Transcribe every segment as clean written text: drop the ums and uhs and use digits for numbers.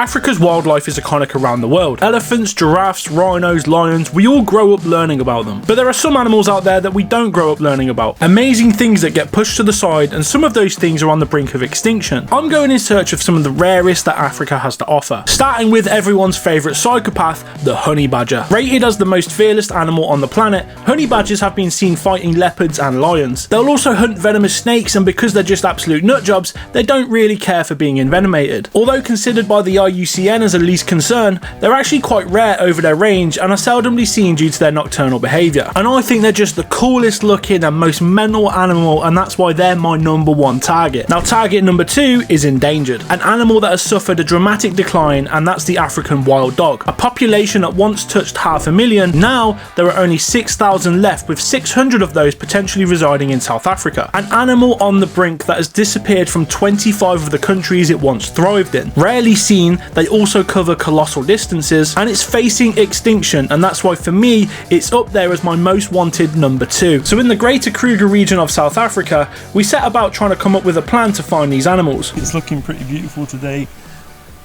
Africa's wildlife is iconic around the world. Elephants, giraffes, rhinos, lions, we all grow up learning about them. But there are some animals out there that we don't grow up learning about. Amazing things that get pushed to the side, and some of those things are on the brink of extinction. I'm going in search of some of the rarest that Africa has to offer. Starting with everyone's favourite psychopath, the honey badger. Rated as the most fearless animal on the planet, honey badgers have been seen fighting leopards and lions. They'll also hunt venomous snakes, and because they're just absolute nutjobs, they don't really care for being envenomated. Although considered by the IUCN as a least concern, they're actually quite rare over their range and are seldomly seen due to their nocturnal behaviour. And I think they're just the coolest looking and most mental animal, and that's why they're my number one target. Now target number 2 is endangered. An animal that has suffered a dramatic decline, and that's the African wild dog. A population that once touched 500,000, now there are only 6,000 left, with 600 of those potentially residing in South Africa. An animal on the brink that has disappeared from 25 of the countries it once thrived in. Rarely seen, they also cover colossal distances, and it's facing extinction, and that's why for me it's up there as my most wanted number 2. So in the greater Kruger region of South Africa, we set about trying to come up with a plan to find these animals. It's looking pretty beautiful today,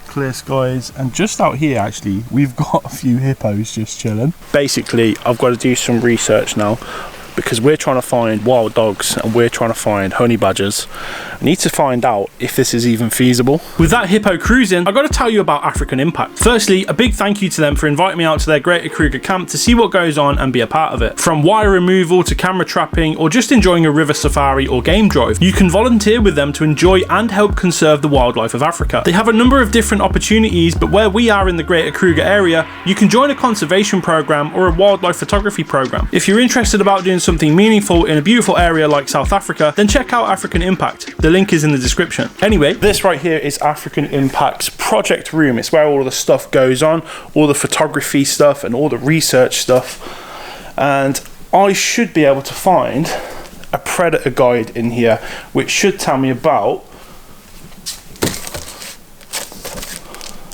clear skies, and just out here actually we've got a few hippos just chilling. Basically I've got to do some research now, because we're trying to find wild dogs and we're trying to find honey badgers. I need to find out if this is even feasible. With that hippo cruising, I got to tell you about African Impact. Firstly, a big thank you to them for inviting me out to their Greater Kruger camp to see what goes on and be a part of it. From wire removal to camera trapping, or just enjoying a river safari or game drive, you can volunteer with them to enjoy and help conserve the wildlife of Africa. They have a number of different opportunities, but where we are in the Greater Kruger area, you can join a conservation program or a wildlife photography program. If you're interested about doing something meaningful in a beautiful area like South Africa, then check out African Impact. The link is in the description. Anyway, this right here is African Impact's project room. It's where all the stuff goes on, all the photography stuff and all the research stuff. And I should be able to find a predator guide in here, which should tell me about,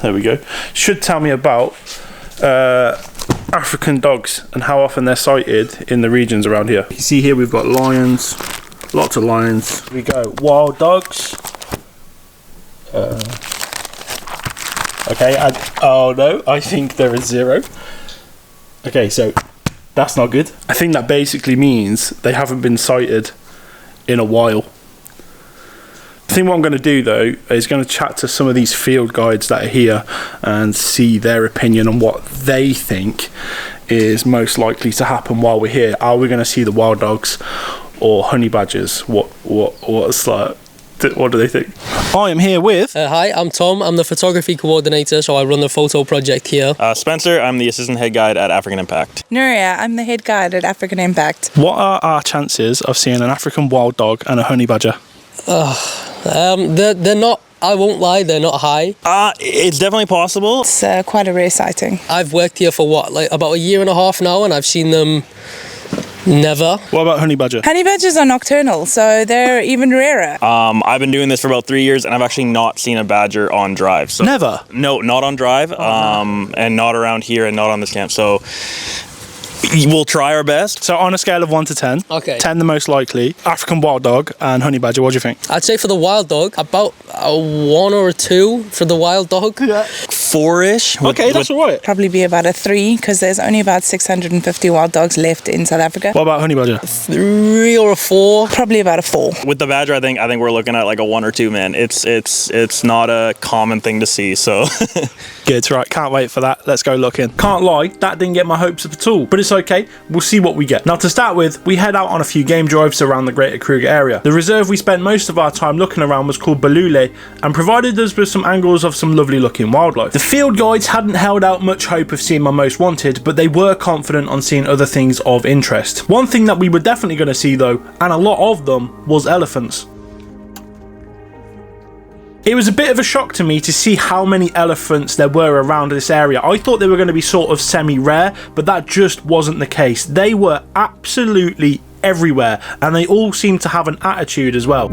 there we go, should tell me about African dogs and how often they're sighted in the regions around here. You see here we've got lions, lots of lions. Here we go, wild dogs. Okay, oh no, I think there is 0. Okay, so that's not good. I think that basically means they haven't been sighted in a while. I think what I'm going to do though is going to chat to some of these field guides that are here and see their opinion on what they think is most likely to happen while we're here. Are we going to see the wild dogs or honey badgers? What do they think? I am here with... Hi, I'm Tom. I'm the photography coordinator, so I run the photo project here. Spencer, I'm the assistant head guide at African Impact. Nuria, I'm the head guide at African Impact. What are our chances of seeing an African wild dog and a honey badger? They're not, I won't lie, they're not high. It's definitely possible. It's quite a rare sighting. I've worked here for what, like about 1.5 years now, and I've seen them never. What about honey badger? Honey badgers are nocturnal, so they're even rarer. I've been doing this for about 3 years, and I've actually not seen a badger on drive. So never? No, not on drive, and not around here, and not on this camp. So we'll try our best. So on a scale of 1 to 10, okay, 10 the most likely, African wild dog and honey badger, what do you think? I'd say for the wild dog, about a 1 or a 2 for the wild dog. Yeah. 4-ish. Okay, that's all right. Probably be about a 3, because there's only about 650 wild dogs left in South Africa. What about honey badger? 3 or a 4. Probably about a 4. With the badger, I think we're looking at like a 1 or 2, man. It's not a common thing to see, so. Good, right, can't wait for that. Let's go looking. Can't lie, that didn't get my hopes up at all, but it's okay. We'll see what we get. Now to start with, we head out on a few game drives around the Greater Kruger area. The reserve we spent most of our time looking around was called Balule, and provided us with some angles of some lovely looking wildlife. The field guides hadn't held out much hope of seeing my most wanted, but they were confident on seeing other things of interest. One thing that we were definitely going to see though, and a lot of them, was elephants. It was a bit of a shock to me to see how many elephants there were around this area. I thought they were going to be sort of semi-rare, but that just wasn't the case. They were absolutely everywhere, and they all seemed to have an attitude as well.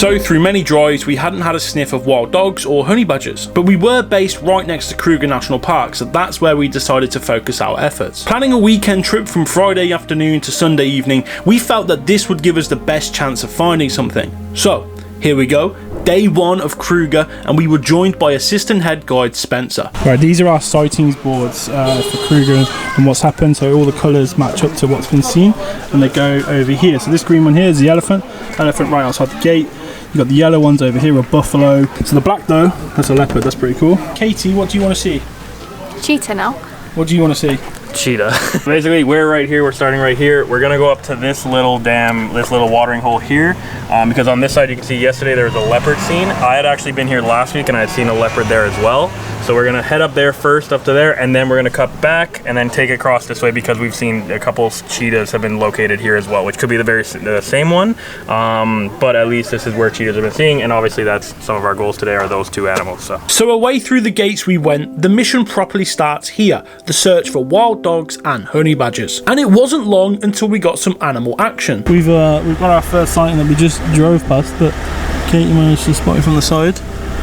So through many drives, we hadn't had a sniff of wild dogs or honey badgers, but we were based right next to Kruger National Park, so that's where we decided to focus our efforts. Planning a weekend trip from Friday afternoon to Sunday evening, we felt that this would give us the best chance of finding something. So here we go, day one of Kruger, and we were joined by assistant head guide Spencer. Right, these are our sightings boards for Kruger and what's happened, so all the colours match up to what's been seen, and they go over here. So this green one here is the elephant right outside the gate. You've got the yellow ones over here, a buffalo. So the black though, that's a leopard, that's pretty cool. Katie, what do you want to see? Cheetah now. What do you want to see? Cheetah. Basically, we're right here, we're starting right here. We're gonna go up to this little dam, this little watering hole here, because on this side you can see yesterday there was a leopard seen. I had actually been here last week and I had seen a leopard there as well. So we're gonna head up there first, up to there, and then we're gonna cut back and then take it across this way because we've seen a couple cheetahs have been located here as well, which could be the same one, but at least this is where cheetahs have been seeing, and obviously that's some of our goals today are those two animals. So away through the gates we went. The mission properly starts here, the search for wild dogs and honey badgers. And it wasn't long until we got some animal action. We've got our first sighting that we just drove past, but Katie managed to spot it from the side,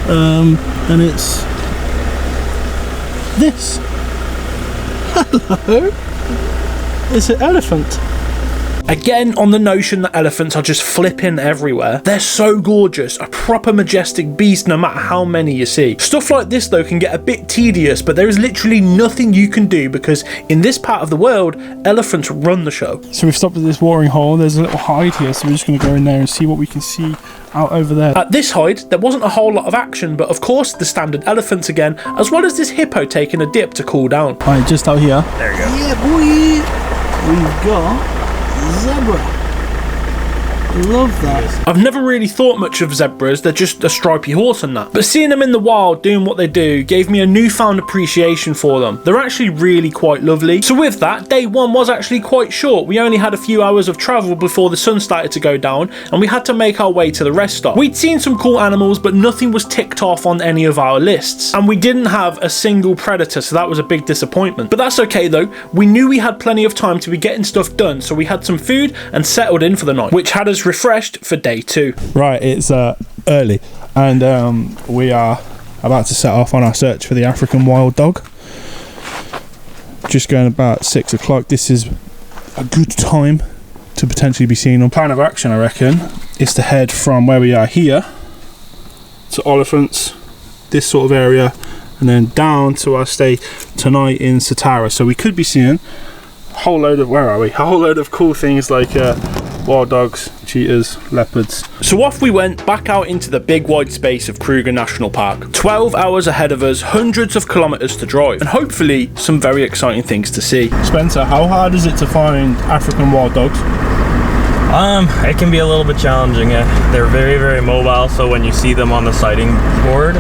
and it's this. Hello. It's an elephant. Again, on the notion that elephants are just flipping everywhere. They're so gorgeous, a proper majestic beast no matter how many you see. Stuff like this though can get a bit tedious, but there is literally nothing you can do because in this part of the world, elephants run the show. So we've stopped at this watering hole. There's a little hide here, so we're just going to go in there and see what we can see out over there. At this hide, there wasn't a whole lot of action, but of course the standard elephants again, as well as this hippo taking a dip to cool down. Alright, just out here. There you go. Yeah, boy. We've got zebra. Love that. I've never really thought much of zebras, they're just a stripy horse and that. But seeing them in the wild doing what they do gave me a newfound appreciation for them. They're actually really quite lovely. So with that, day one was actually quite short. We only had a few hours of travel before the sun started to go down and we had to make our way to the rest stop. We'd seen some cool animals, but nothing was ticked off on any of our lists. And we didn't have a single predator, so that was a big disappointment. But that's okay though. We knew we had plenty of time to be getting stuff done, so we had some food and settled in for the night, which had us refreshed for day two. Right, it's early and we are about to set off on our search for the African wild dog. Just going about 6 o'clock. This is a good time to potentially be seen on. Plan of action, I reckon, is to head from where we are here to Oliphants, this sort of area, and then down to our stay tonight in Satara. So we could be seeing a whole load of, a whole load of cool things like wild dogs, cheetahs, leopards. So off we went back out into the big wide space of Kruger National Park. 12 hours ahead of us, hundreds of kilometers to drive, and hopefully some very exciting things to see. Spencer, how hard is it to find African wild dogs? It can be a little bit challenging. They're very, very mobile, so when you see them on the sighting board,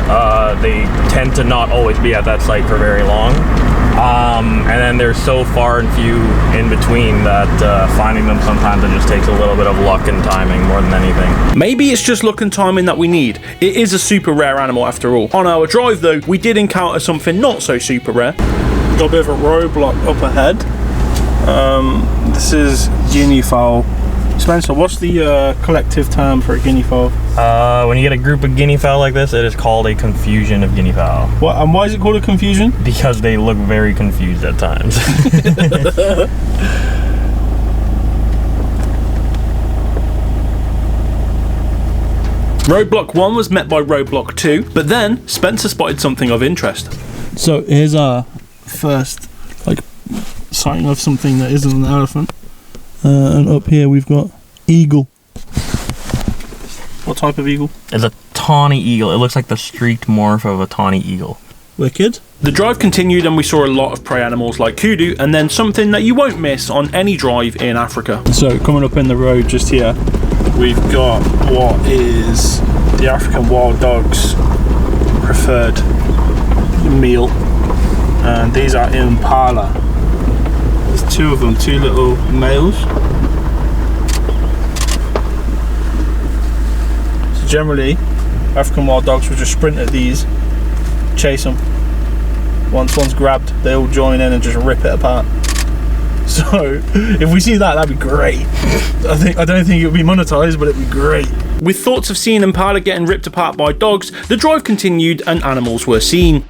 they tend to not always be at that site for very long. And then they're so far and few in between that finding them sometimes it just takes a little bit of luck and timing more than anything. Maybe it's just luck and timing that we need. It is a super rare animal after all. On our drive though, we did encounter something not so super rare. Got a bit of a roadblock up ahead. This is guinea fowl. Spencer, what's the collective term for a guinea fowl? When you get a group of guinea fowl like this, it is called a confusion of guinea fowl. What, and why is it called a confusion? Because they look very confused at times. Roadblock 1 was met by roadblock 2, but then Spencer spotted something of interest. So here's our first sighting of something that isn't an elephant. And up here we've got eagle. What type of eagle? It's a tawny eagle. It looks like the streaked morph of a tawny eagle. Wicked. The drive continued and we saw a lot of prey animals like kudu, and then something that you won't miss on any drive in Africa. So coming up in the road just here, we've got what is the African wild dog's preferred meal, and these are impala. There's two of them, two little males. So generally, African wild dogs will just sprint at these, chase them. Once one's grabbed, they all join in and just rip it apart. So if we see that, that'd be great. I don't think it would be monetized, but it'd be great. With thoughts of seeing Impala getting ripped apart by dogs, the drive continued and animals were seen.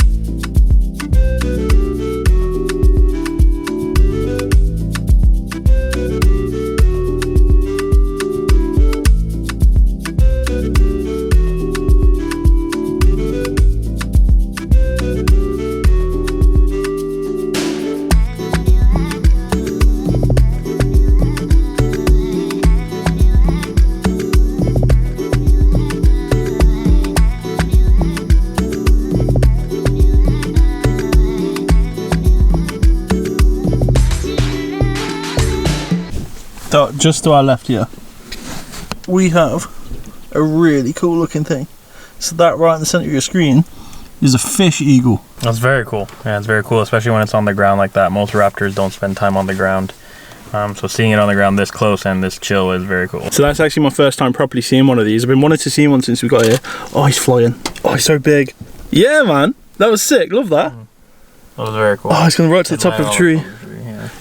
Just to our left here, we have a really cool looking thing. So that right in the center of your screen is a fish eagle. That's very cool. Yeah, it's very cool, especially when it's on the ground like that. Most raptors don't spend time on the ground. So seeing it on the ground this close and this chill is very cool. So that's actually my first time properly seeing one of these. I've been wanting to see one since we got here. Oh, he's flying. Oh, he's so big. Yeah, man. That was sick. Love that. That was very cool. Oh, he's going right to the top of the tree.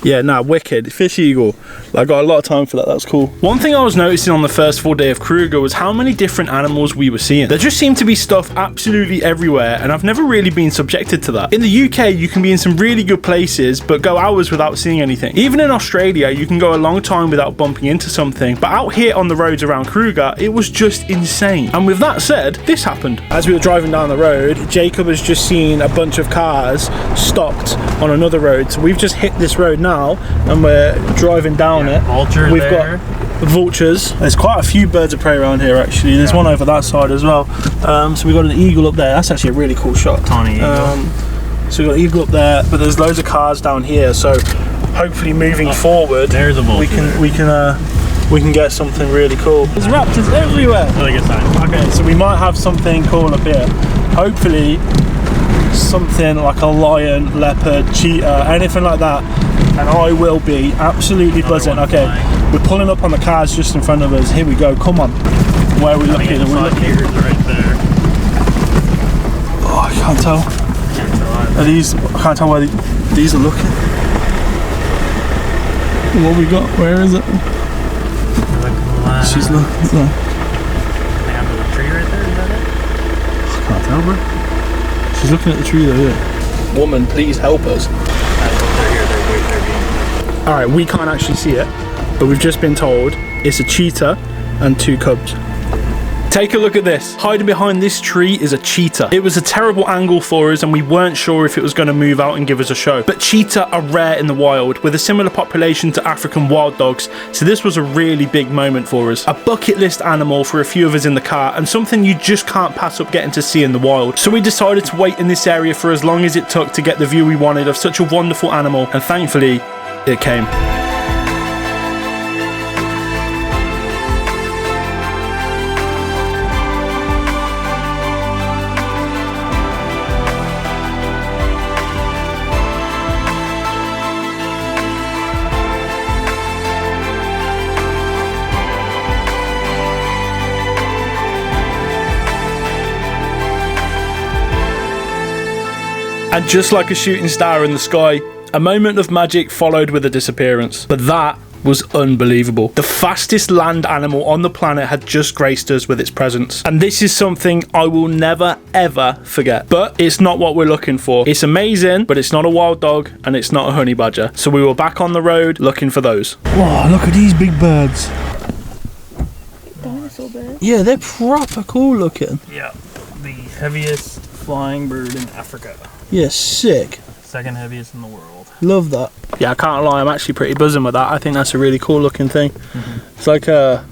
Yeah, nah, wicked. Fish eagle. I got a lot of time for that. That's cool. One thing I was noticing on the first full day of Kruger was how many different animals we were seeing. There just seemed to be stuff absolutely everywhere, and I've never really been subjected to that. In the UK, you can be in some really good places, but go hours without seeing anything. Even in Australia, you can go a long time without bumping into something. But out here on the roads around Kruger, it was just insane. And with that said, this happened. As we were driving down the road, Jacob has just seen a bunch of cars stopped on another road. So we've just hit this road now, and we're driving down it. Vulture We've there. got vultures. There's quite a few birds of prey around here actually. There's one over that side as well. So we've got an eagle up there. That's actually a really cool shot. Tawny eagle. So we've got an eagle up there, but there's loads of cars down here. So hopefully moving forward, There's a vulture. we can get something really cool. There's raptors everywhere. Really good sign. Okay, so we might have something cool up here. Hopefully something like a lion, leopard, cheetah, anything like that, and I will be absolutely buzzing. Okay, we're pulling up on the cars just in front of us. Here we go. Come on. Where are we looking? Right there. Oh, I can't tell. Are these? I can't tell where these are looking. What we got? Where is it? She's looking. Under the tree right there. Is that it? I can't tell, bro. She's looking at the tree though. Yeah. Woman, please help us. Alright, we can't actually see it, but we've just been told it's a cheetah and 2 cubs. Take a look at this. Hiding behind this tree is a cheetah. It was a terrible angle for us and we weren't sure if it was going to move out and give us a show. But cheetah are rare in the wild with a similar population to African wild dogs, so this was a really big moment for us. A bucket list animal for a few of us in the car and something you just can't pass up getting to see in the wild. So we decided to wait in this area for as long as it took to get the view we wanted of such a wonderful animal, and thankfully it came. And just like a shooting star in the sky, a moment of magic followed with a disappearance. But that was unbelievable. The fastest land animal on the planet had just graced us with its presence. And this is something I will never ever forget. But it's not what we're looking for. It's amazing, but it's not a wild dog and it's not a honey badger. So we were back on the road looking for those. Oh, look at these big birds. Dinosaur bird. Yeah, they're proper cool looking. Yeah, the heaviest flying bird in Africa. Yeah, sick. Second heaviest in the world. Love that. Yeah, I can't lie, I'm actually pretty buzzing with that. I think that's a really cool looking thing. It's like a...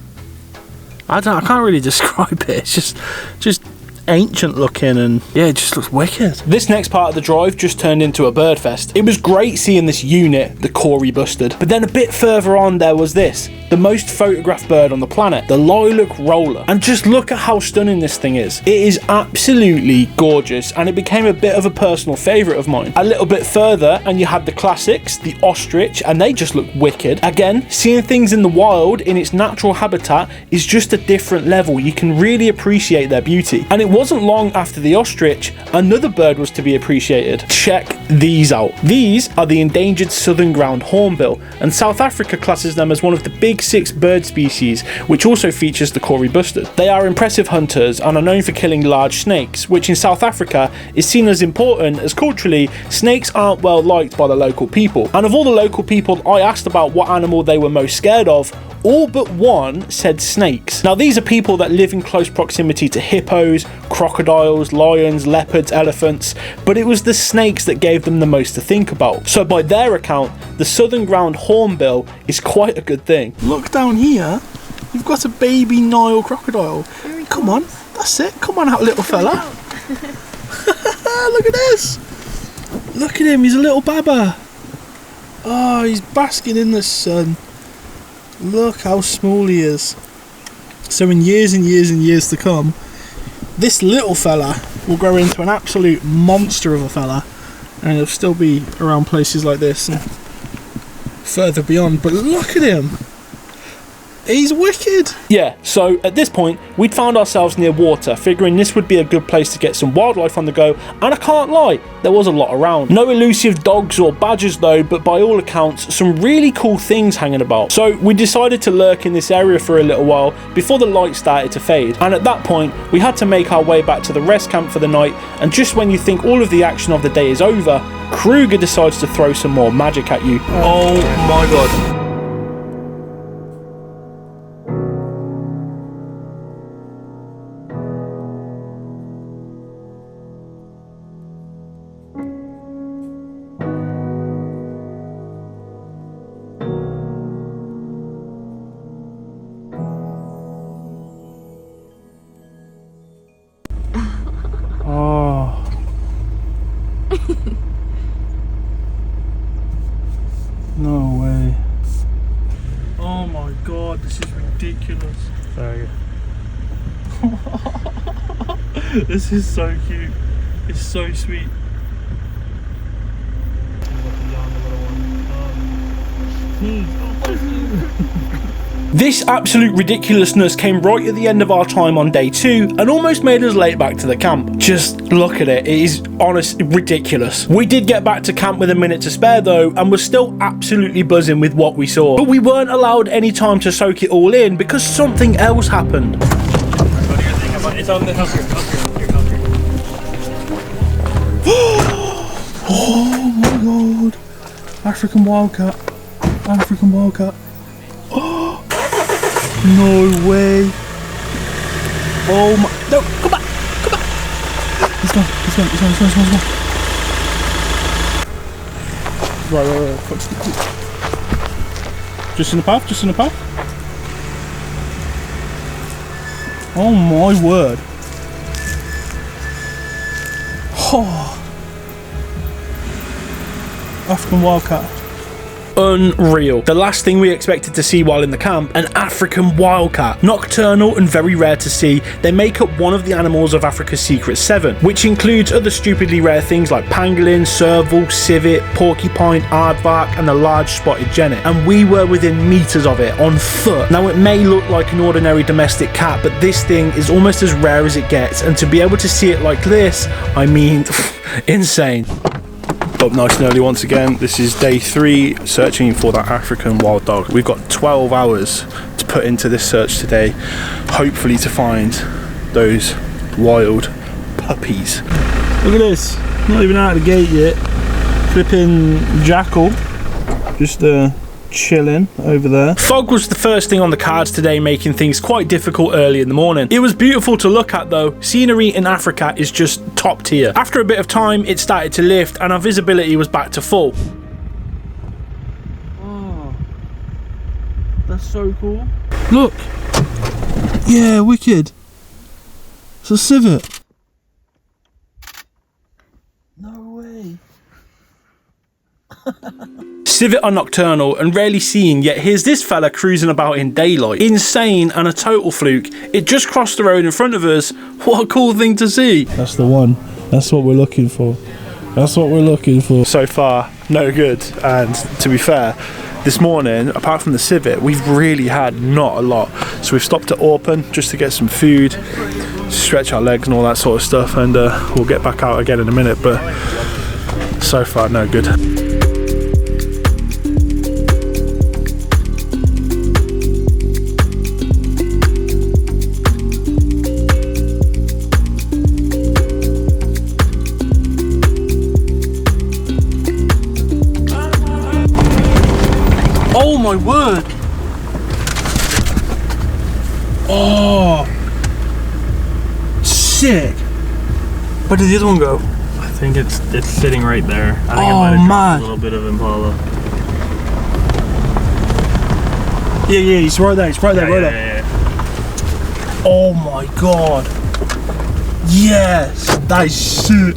I can't really describe it. It's just ancient looking, and yeah, it just looks wicked. This next part of the drive just turned into a bird fest. It was great seeing this unit, the Pory busted, but then a bit further on there was this, the most photographed bird on the planet, the lilac roller. And just look at how stunning this thing is. It is absolutely gorgeous, and it became a bit of a personal favourite of mine. A little bit further and you had the classics, the ostrich, and they just look wicked. Again, seeing things in the wild in its natural habitat is just a different level. You can really appreciate their beauty. And it wasn't long after the ostrich, another bird was to be appreciated. Check these out. These are the endangered southern ground hornbill, and South Africa classes them as one of the big 6 bird species, which also features the Pory bustard. They are impressive hunters and are known for killing large snakes, which in South Africa is seen as important as culturally, snakes aren't well liked by the local people. And of all the local people I asked about what animal they were most scared of, all but one said snakes. Now these are people that live in close proximity to hippos, crocodiles, lions, leopards, elephants, but it was the snakes that gave them the most to think about. So by their account, the southern ground hornbill is quite a good thing. Look down here, you've got a baby Nile crocodile. Come on, that's it. Come on out, little fella. Look at this. Look at him, he's a little baba. Oh, he's basking in the sun. Look how small he is. So in years and years and years to come, this little fella will grow into an absolute monster of a fella, and he'll still be around places like this and further beyond. But look at him. He's wicked. Yeah, so at this point, we'd found ourselves near water, figuring this would be a good place to get some wildlife on the go, and I can't lie, there was a lot around. No elusive dogs or badgers though, but by all accounts, some really cool things hanging about. So we decided to lurk in this area for a little while before the light started to fade, and at that point, we had to make our way back to the rest camp for the night, and just when you think all of the action of the day is over, Kruger decides to throw some more magic at you. Oh my god. Oh. No way. Oh my god, this is ridiculous. Sorry. This is so cute. It's so sweet. This absolute ridiculousness came right at the end of our time on day 2 and almost made us late back to the camp. Just look at it, it is honestly ridiculous. We did get back to camp with a minute to spare though, and were still absolutely buzzing with what we saw. But we weren't allowed any time to soak it all in because something else happened. What do you think about it? It's on the house here. Oh my god. African wildcat. African wildcat. Oh, no way. Oh my. No, come back. Come back. He's gone. He's gone. He's gone. He's gone. He's gone. Right. Just in the path. Just in the path. Oh my word. Oh. African wildcat. Unreal. The last thing we expected to see while in the camp, an African wildcat. Nocturnal and very rare to see, they make up one of the animals of Africa's Secret 7, which includes other stupidly rare things like pangolin, serval, civet, porcupine, aardvark, and the large spotted genet. And we were within meters of it, on foot. Now it may look like an ordinary domestic cat, but this thing is almost as rare as it gets, and to be able to see it like this, I mean, insane. Up nice and early once again. This is day 3 searching for that African wild dog. We've got 12 hours to put into this search today, hopefully to find those wild puppies. Look at this, not even out of the gate yet. Flipping jackal, just chilling over there. Fog was the first thing on the cards today, making things quite difficult early in the morning. It was beautiful to look at though. Scenery in Africa is just top tier. After a bit of time, it started to lift and our visibility was back to full. Oh, that's so cool. Look. Yeah, wicked. It's a civet. No way. Civet are nocturnal and rarely seen, yet here's this fella cruising about in daylight. Insane and a total fluke. It just crossed the road in front of us. What a cool thing to see. That's the one. That's what we're looking for. That's what we're looking for. So far, no good. And to be fair, this morning, apart from the civet, we've really had not a lot. So we've stopped at Orpen just to get some food. stretch our legs and all that sort of stuff, and we'll get back out again in a minute, but so far no good. Oh my word! Oh, sick! Where did the other one go? I think it's sitting right there. I think it Oh, might have dropped man. a little bit of Impala. Yeah, he's right there. He's right there. Yeah. Oh my god! Yes, that is sick.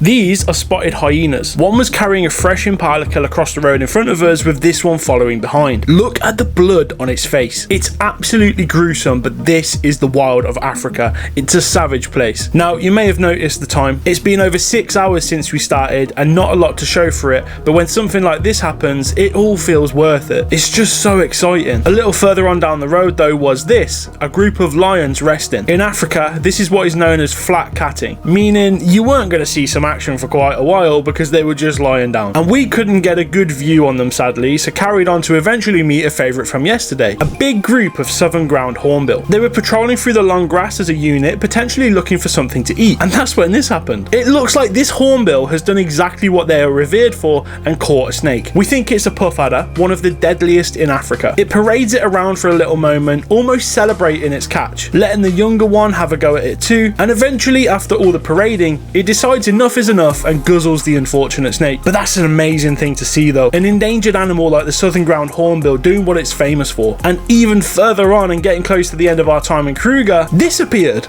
These are spotted hyenas. One was carrying a fresh impala kill across the road in front of us, with this one following behind. Look at the blood on its face. It's absolutely gruesome, but this is the wild of Africa. It's a savage place. Now, you may have noticed the time. It's been over 6 hours since we started and not a lot to show for it, but when something like this happens, it all feels worth it. It's just so exciting. A little further on down the road though was this, a group of lions resting. In Africa, this is what is known as flat catting, meaning you weren't going to see some action for quite a while because they were just lying down. And we couldn't get a good view on them sadly, so carried on to eventually meet a favourite from yesterday, a big group of southern ground hornbill. They were patrolling through the long grass as a unit, potentially looking for something to eat, and that's when this happened. It looks like this hornbill has done exactly what they are revered for and caught a snake. We think it's a puff adder, one of the deadliest in Africa. It parades it around for a little moment, almost celebrating its catch, letting the younger one have a go at it too, and eventually after all the parading, it decides enough is enough and guzzles the unfortunate snake. But that's an amazing thing to see though, an endangered animal like the southern ground hornbill doing what it's famous for. And even further on and getting close to the end of our time in Kruger, this appeared.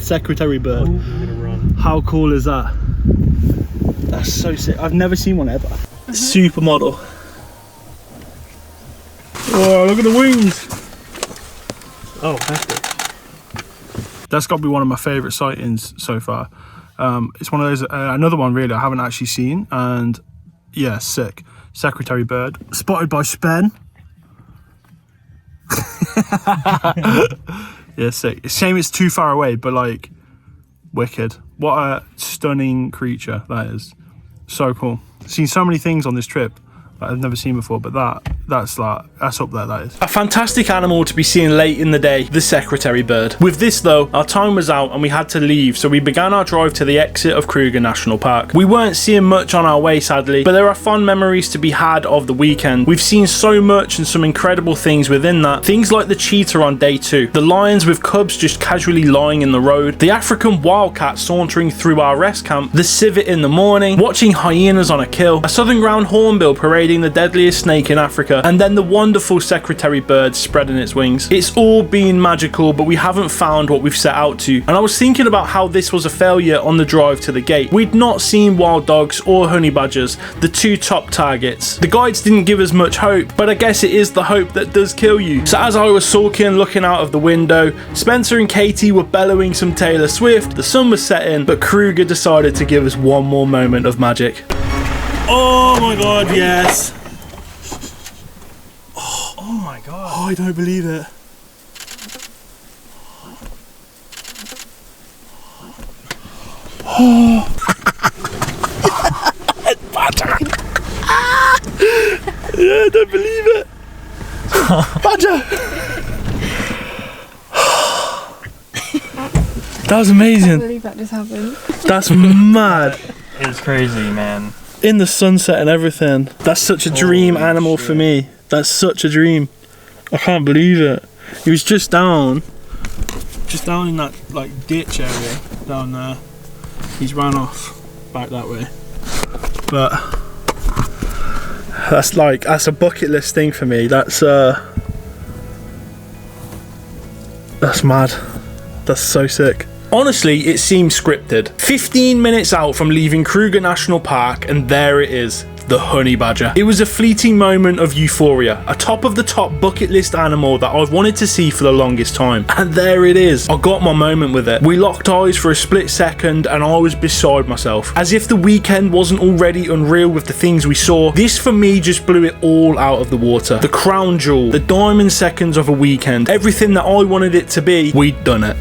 Secretary bird. How cool is that? That's so sick. I've never seen one ever. Supermodel. Oh, look at the wings. Oh, hefty. That's got to be one of my favourite sightings so far. It's one of those, another one really I haven't actually seen, and yeah, sick. Secretary bird, spotted by Spen. Yeah, sick. It's a shame it's too far away, but like, wicked. What a stunning creature that is. So cool. Seen so many things on this trip that I've never seen before, but that's up there, that is. A fantastic animal to be seen late in the day, the secretary bird. With this though, our time was out and we had to leave, so we began our drive to the exit of Kruger National Park. We weren't seeing much on our way sadly, but there are fun memories to be had of the weekend. We've seen so much and some incredible things within that. Things like the cheetah on day 2, the lions with cubs just casually lying in the road, the African wildcat sauntering through our rest camp, the civet in the morning, watching hyenas on a kill, a southern ground hornbill parading the deadliest snake in Africa, and then the wonderful secretary bird spreading its wings. It's all been magical, but we haven't found what we've set out to. And I was thinking about how this was a failure on the drive to the gate. We'd not seen wild dogs or honey badgers, the 2 top targets. The guides didn't give us much hope, but I guess it is the hope that does kill you. So as I was sulking, looking out of the window, Spencer and Katie were bellowing some Taylor Swift, the sun was setting, but Kruger decided to give us one more moment of magic. Oh my god, yes. Oh my god. Oh, I don't believe it. Yeah, I don't believe it. Badger. That was I amazing. believe that just happened. That's mad. It's crazy, man. In the sunset and everything. That's such a dream animal for me. That's such a dream. I can't believe it. He was just down in that like ditch area down there. He's ran off back that way. But that's a bucket list thing for me. That's mad. That's so sick. Honestly, it seemed scripted. 15 minutes out from leaving Kruger National Park, and there it is. the honey badger. It was a fleeting moment of euphoria, a top of the top bucket list animal that I've wanted to see for the longest time. And there it is. I got my moment with it. We locked eyes for a split second and I was beside myself. As if the weekend wasn't already unreal with the things we saw, this for me just blew it all out of the water. The crown jewel, the diamond seconds of a weekend, everything that I wanted it to be, we'd done it.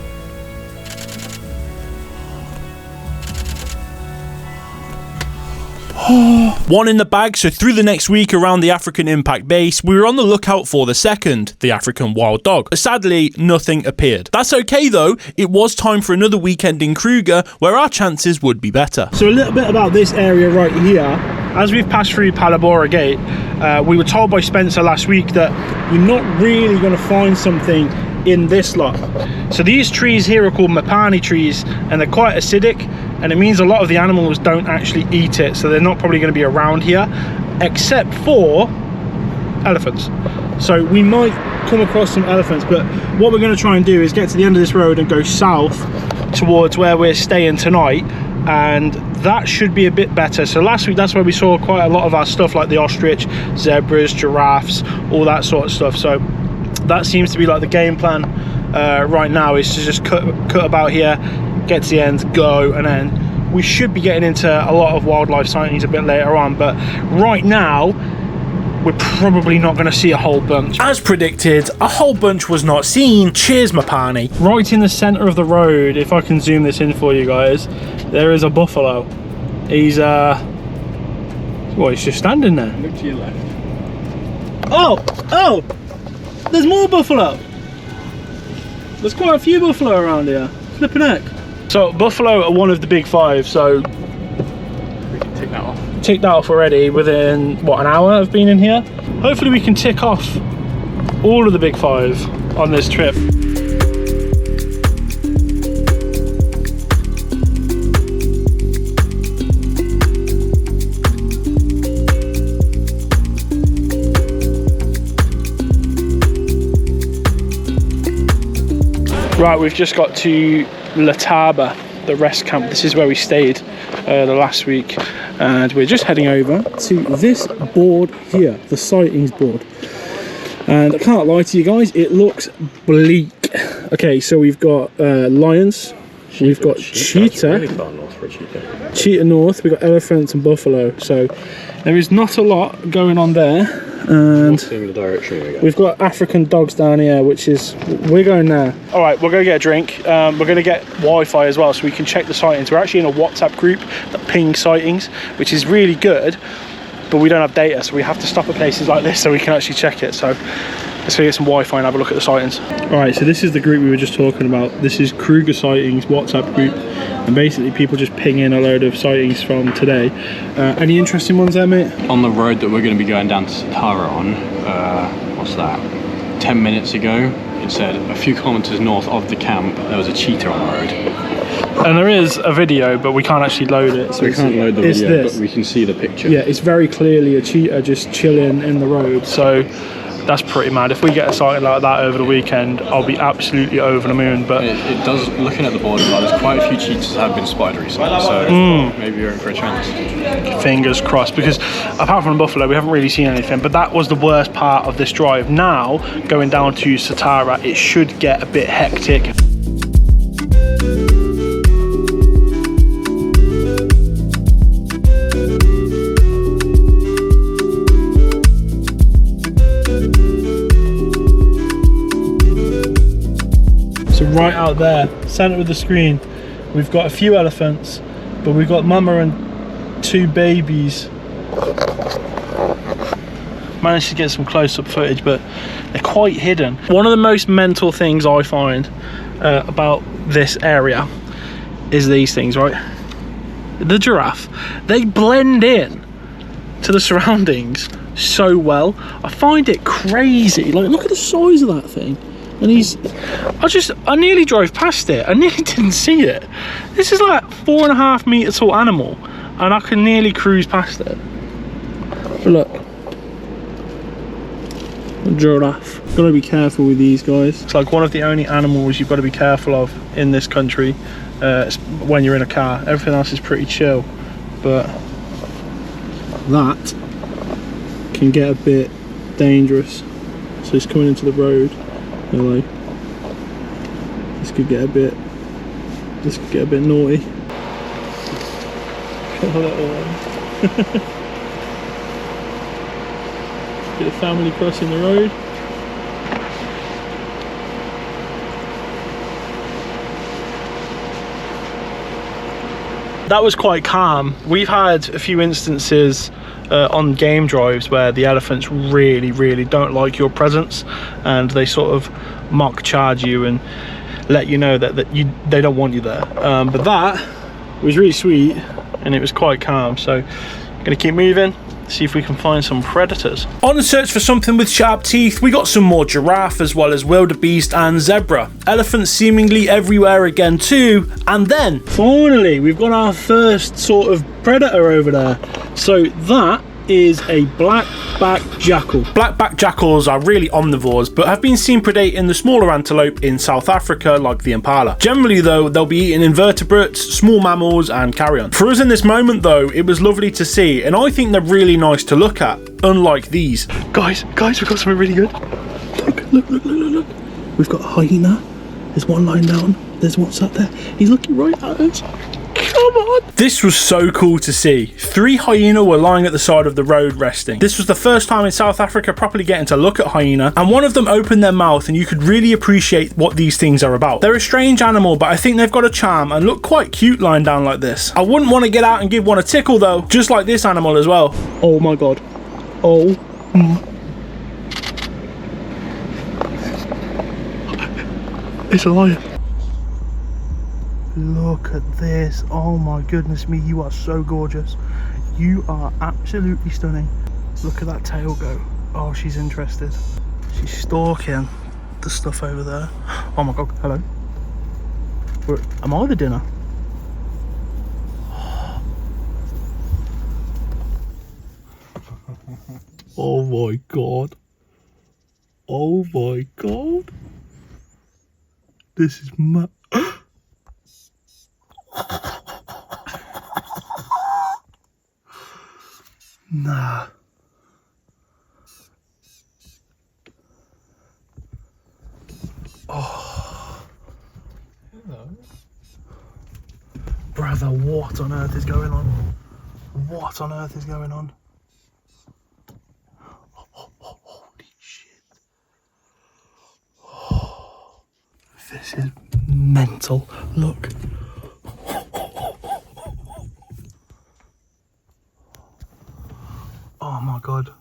One in the bag, so through the next week around the African Impact base, we were on the lookout for the second, the African wild dog. But sadly, nothing appeared. That's okay though, it was time for another weekend in Kruger where our chances would be better. So a little bit about this area right here. As we've passed through Palabora Gate, we were told by Spencer last week that we're not really going to find something in this lot. So these trees here are called Mapani trees and they're quite acidic, and it means a lot of the animals don't actually eat it, so they're not probably going to be around here except for elephants. So we might come across some elephants, but what we're going to try and do is get to the end of this road and go south towards where we're staying tonight, and that should be a bit better. So last week that's where we saw quite a lot of our stuff, like the ostrich, zebras, giraffes, all that sort of stuff. So that seems to be like the game plan right now, is to just cut about here, get to the end, go, and then we should be getting into a lot of wildlife sightings a bit later on. But right now we're probably not going to see a whole bunch. As predicted, a whole bunch was not seen. Cheers, Mapani. Right in the center of the road, if I can zoom this in for you guys, there is a buffalo. He's well, he's just standing there. Look to your left. Oh, there's more buffalo. There's quite a few buffalo around here. Flipping heck. So buffalo are one of the big five, so We can tick that off. ticked that off already within, what, an hour of being in here? Hopefully we can tick off all of the big five on this trip. Right, we've just got to Lataba, the rest camp. This is where we stayed the last week, and we're just heading over to this board here, the sightings board. And I can't lie to you guys, it looks bleak. Okay, so we've got lions, we've got cheetah, Really far north for a cheetah. cheetah north, we've got elephants and buffalo. So there is not a lot going on there. And Similar direction we go. we've got African dogs down here, which is, we're going there. All right, we're going to get a drink. We're going to get Wi-Fi as well, so we can check the sightings. We're actually in a WhatsApp group that pings sightings, which is really good, but we don't have data, so we have to stop at places like this so we can actually check it. So let's go get some Wi-Fi and have a look at the sightings. All right, so this is the group we were just talking about. This is Kruger Sightings WhatsApp group, and basically people just ping in a load of sightings from today. Any interesting ones there, mate? On the road that we're going to be going down to Satara on, what's that, 10 minutes ago, it said a few kilometres north of the camp there was a cheetah on the road. And there is a video, but we can't actually load it. So We can't load the it's video, this. but we can see the picture. Yeah, it's very clearly a cheetah just chilling in the road. So that's pretty mad. If we get a sighting like that over the weekend, I'll be absolutely over the moon. But It does, looking at the board, there's quite a few cheetahs that have been spotted recently, so maybe you're in for a chance. fingers crossed, because apart from the buffalo, we haven't really seen anything. But that was the worst part of this drive. Now, going down to Satara, it should get a bit hectic. So right out there, centre of the screen, we've got a few elephants, but we've got mama and two babies. Managed to get some close-up footage, but they're quite hidden. One of the most mental things I find about this area is these things, right? The giraffe, they blend in to the surroundings so well. I find it crazy. Like, look at the size of that thing. And I nearly drove past it. I nearly didn't see it. This is like 4.5 metre tall animal, and I can nearly cruise past it. But look, a giraffe. Gotta be careful with these guys. It's like one of the only animals you've got to be careful of in this country when you're in a car. Everything else is pretty chill, but that can get a bit dangerous. So he's coming into the road. Hello. This could get a bit naughty. Get a family crossing the road. That was quite calm. We've had a few instances on game drives where the elephants really don't like your presence, and they sort of mock charge you and let you know that they don't want you there. But that was really sweet and it was quite calm. So I'm gonna keep moving, see if we can find some predators. On the search for something with sharp teeth, we got some more giraffe as well as wildebeest and zebra. Elephants seemingly everywhere again too. And then finally we've got our first sort of predator over there. So that is a black-back jackal. Black-back jackals are really omnivores, but have been seen predating the smaller antelope in South Africa like the impala. Generally though, they'll be eating invertebrates, small mammals and carrion. For us in this moment though, it was lovely to see, and I think they're really nice to look at, unlike these. Guys, we've got something really good. Look. We've got a hyena. There's one lying down. There's one sat there. He's looking right at us. Come on! This was so cool to see. 3 hyena were lying at the side of the road resting. This was the first time in South Africa properly getting to look at hyena, and one of them opened their mouth and you could really appreciate what these things are about. They're a strange animal, but I think they've got a charm and look quite cute lying down like this. I wouldn't want to get out and give one a tickle though, just like this animal as well. Oh my god. Oh my. It's a lion. Look at this. Oh my goodness me, you are so gorgeous. You are absolutely stunning. Look at that tail go. Oh, she's interested. She's stalking the stuff over there. Oh my god, hello. Am I the dinner? Oh my god. Oh my god. This is mad. Nah. Oh. Hello. Brother, what on earth is going on? What on earth is going on? Holy shit. Oh, this is mental. Look. Oh my god.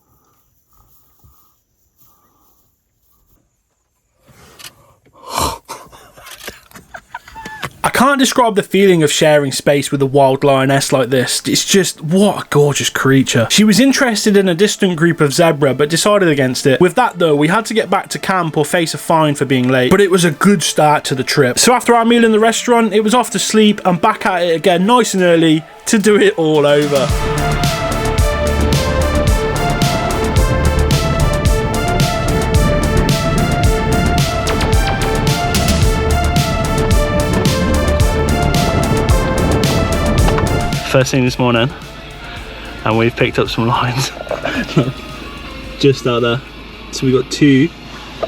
I can't describe the feeling of sharing space with a wild lioness like this. It's just, what a gorgeous creature. She was interested in a distant group of zebra, but decided against it. With that though, we had to get back to camp or face a fine for being late, but it was a good start to the trip. So after our meal in the restaurant, it was off to sleep and back at it again nice and early to do it all over. First thing this morning, and we've picked up some lions. Just out there. So we got 2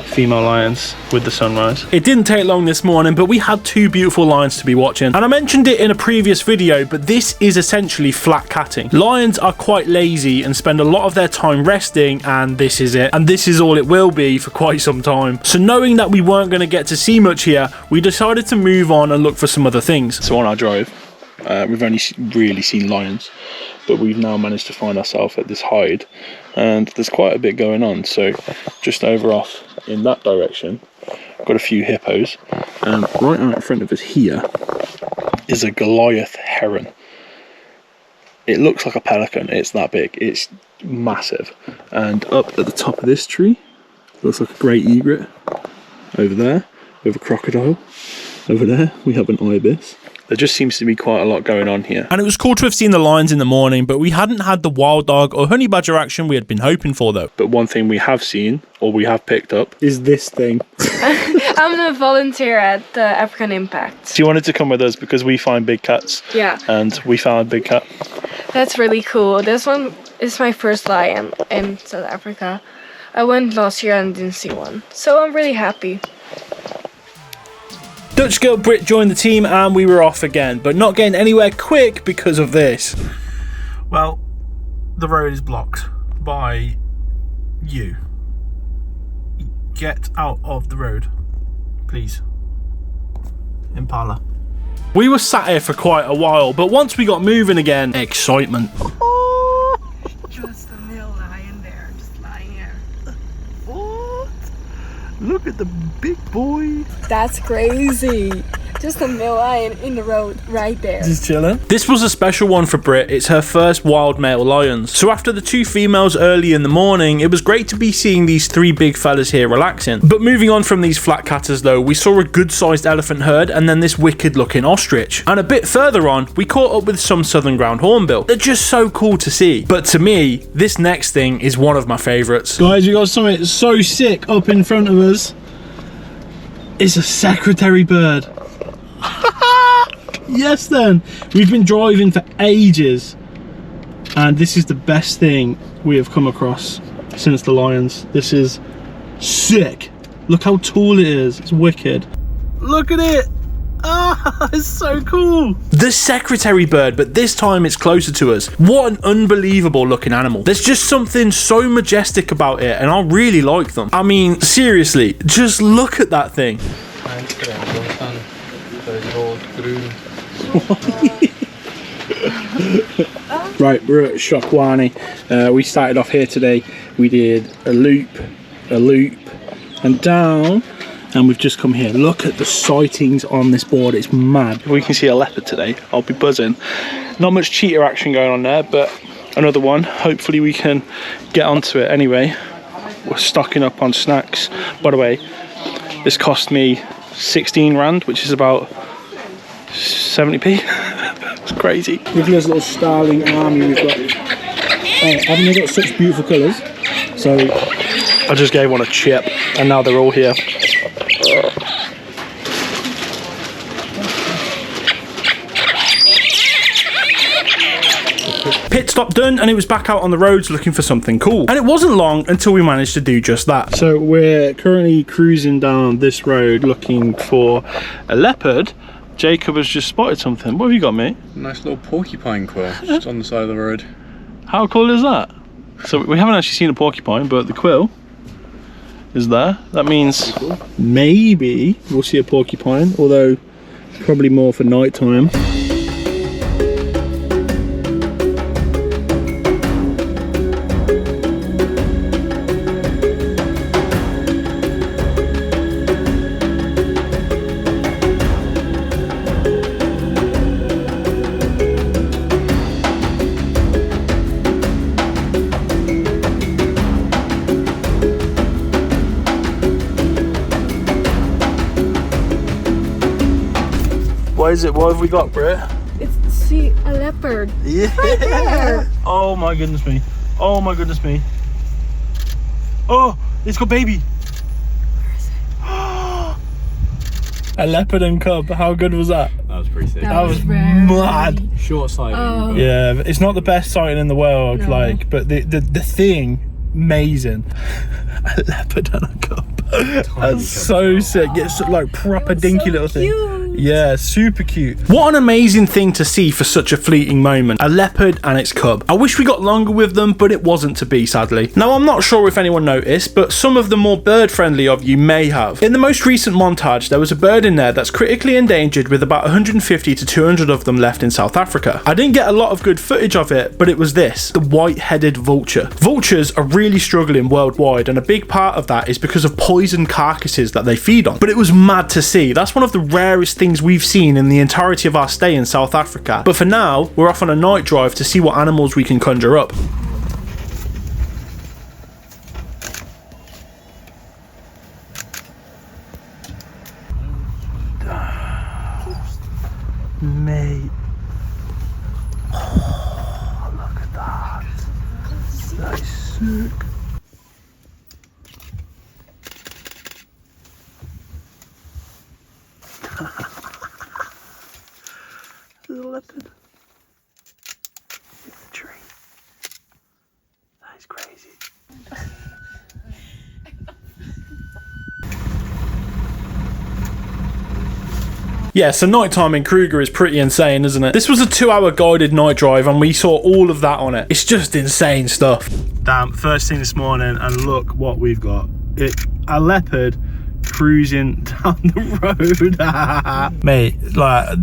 female lions with the sunrise. It didn't take long this morning, but we had 2 beautiful lions to be watching. And I mentioned it in a previous video, but this is essentially flat catting. Lions are quite lazy and spend a lot of their time resting, and this is it. And this is all it will be for quite some time. So knowing that we weren't going to get to see much here, we decided to move on and look for some other things. So on our drive, we've only really seen lions, but we've now managed to find ourselves at this hide, and there's quite a bit going on. So just over off in that direction, got a few hippos, and right out in front of us here is a Goliath heron. It looks like a pelican, it's that big, it's massive. And up at the top of this tree looks like a great egret. Over there we have a crocodile. Over there we have an ibis. There just seems to be quite a lot going on here. And it was cool to have seen the lions in the morning, but we hadn't had the wild dog or honey badger action we had been hoping for though. But one thing we have seen, or we have picked up, is this thing. I'm a volunteer at the African Impact. So you wanted to come with us because we find big cats. Yeah. And we found a big cat. That's really cool. This one is my first lion in South Africa. I went last year and didn't see one. So I'm really happy. Dutch girl Brit joined the team and we were off again, but not getting anywhere quick because of this. Well, the road is blocked by you. Get out of the road, please. Impala. We were sat here for quite a while, but once we got moving again, excitement. Just a male lion there, just lying here. What? Look at the big boy. That's crazy. Just a male lion in the road right there. Just chilling. This was a special one for Brit. It's her first wild male lions. So after the 2 females early in the morning, it was great to be seeing these 3 big fellas here relaxing. But moving on from these flat catters though, we saw a good sized elephant herd and then this wicked looking ostrich. And a bit further on, we caught up with some southern ground hornbill. They're just so cool to see. But to me, this next thing is one of my favourites. Guys, we got something so sick up in front of us. It's a secretary bird. Yes then, we've been driving for ages and this is the best thing we have come across since the lions. This is sick. Look how tall it is. It's wicked. Look at it. Ah, it's so cool. The secretary bird, but this time it's closer to us. What an unbelievable looking animal. There's just something so majestic about it and I really like them. I mean, seriously, just look at that thing. Right, we're at Shokwani. We started off here today. We did a loop, and down, and we've just come here. Look at the sightings on this board. It's mad. We can see a leopard today. I'll be buzzing. Not much cheetah action going on there, but another one. Hopefully we can get onto it. Anyway, we're stocking up on snacks. By the way, this cost me 16 rand, which is about 70p. It's crazy. Look at this little starling army we've got. Haven't they got such beautiful colours? So I just gave one a chip and now they're all here. Pit stop done and it was back out on the roads looking for something cool. And it wasn't long until we managed to do just that. So we're currently cruising down this road looking for a leopard. Jacob has just spotted something. What have you got, mate? Nice little porcupine quill just on the side of the road. How cool is that? So we haven't actually seen a porcupine, but the quill is there. That means maybe we'll see a porcupine, although probably more for night time. What is it? What have we got, Britt? It's a leopard. Yeah. Right there. Oh my goodness me. Oh my goodness me. Oh, it's got baby. Where is it? A leopard and cub. How good was that? That was pretty sick. That was very mad. Short sighting. Oh. Yeah, but it's not the best sighting in the world, No. like, but the thing, amazing. A leopard and a cub. That's so sick. It's like proper dinky so little thing. cute. Yeah, super cute. What an amazing thing to see for such a fleeting moment. A leopard and its cub. I wish we got longer with them, but it wasn't to be, sadly. Now, I'm not sure if anyone noticed, but some of the more bird-friendly of you may have. In the most recent montage, there was a bird in there that's critically endangered with about 150 to 200 of them left in South Africa. I didn't get a lot of good footage of it, but it was this, the white-headed vulture. Vultures are really struggling worldwide, and a big part of that is because of poison carcasses that they feed on. But it was mad to see. That's one of the rarest things we've seen in the entirety of our stay in South Africa. But for now, we're off on a night drive to see what animals we can conjure up. Sick. There's a leopard in the tree. That is crazy. Yeah, so nighttime in Kruger is pretty insane, isn't it? This was a 2-hour guided night drive and we saw all of that on it. It's just insane stuff. Damn, first thing this morning and look what we've got. A leopard cruising down the road. Mate, like...